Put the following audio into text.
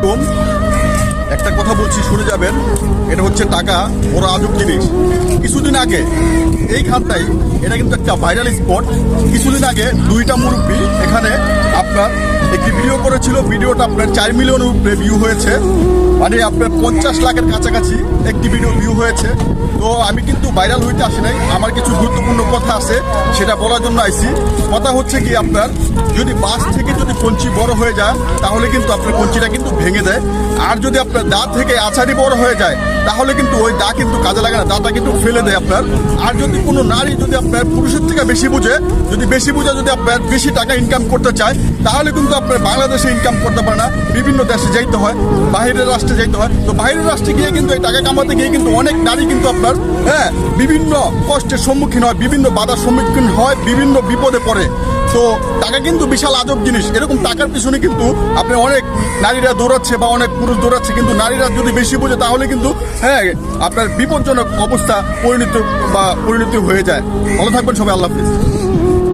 আলাইকুম। একটা কথা বলছি, শুনে যাবেন। এটা হচ্ছে টাকা বড় আজব জিনিস। কিছুদিন আগে এইখানটাই এটা কিন্তু একটা ভাইরাল স্পট। কিছুদিন আগে দুইটা মুরব্বী এখানে আপনার একটি ভিডিও করেছিল। ভিডিওটা আপনার 4 মিলিয়নের উপরে ভিউ হয়েছে, মানে আপনার 50 লাখের কাছাকাছি একটি ভিডিও ভিউ হয়েছে। তো আমি কিন্তু ভাইরাল হইতে আসি নাই, আমার কিছু গুরুত্বপূর্ণ কথা আছে, সেটা বলার জন্য আইছি। কথা হচ্ছে কি, আপনার যদি বাস থেকে যদি কঞ্চি বড় হয়ে যায় তাহলে কিন্তু আপনার কঞ্চিটা কিন্তু ভেঙে দেয়। আর যদি আপনার দাঁত থেকে আছাড়ি বড় হয়ে যায় তাহলে কিন্তু ওই দা কিন্তু কাজে লাগে না, দাঁতটা কিন্তু ফেলে দেয় আপনার। আর যদি কোনো নারী যদি আপনার পুরুষের থেকে বেশি বুঝে, যদি আপনার বেশি টাকা ইনকাম করতে চায় তাহলে কিন্তু আপনার বাংলাদেশে ইনকাম করতে পারে না, বিভিন্ন দেশে যাইতে হয়, বাইরের রাষ্ট্রে যাইতে হয়। তো বাইরের রাষ্ট্রে গিয়ে কিন্তু এই টাকা কামাতে গিয়ে কিন্তু অনেক নারী কিন্তু আপনার বিভিন্ন কষ্টের সম্মুখীন হয়, বিভিন্ন বাধার সম্মুখীন হয়, বিভিন্ন বিপদে পড়ে। তো টাকা কিন্তু বিশাল আজব জিনিস। এরকম টাকার পিছনে কিন্তু আপনি অনেক নারীরা দৌড়াচ্ছে বা অনেক পুরুষ দৌড়াচ্ছে, কিন্তু নারীরা যদি বেশি বোঝে তাহলে কিন্তু আপনার বিপজ্জনক অবস্থা পরিণতি হয়ে যায়। ভালো থাকবেন সবাই, আল্লাহ হাফিজ।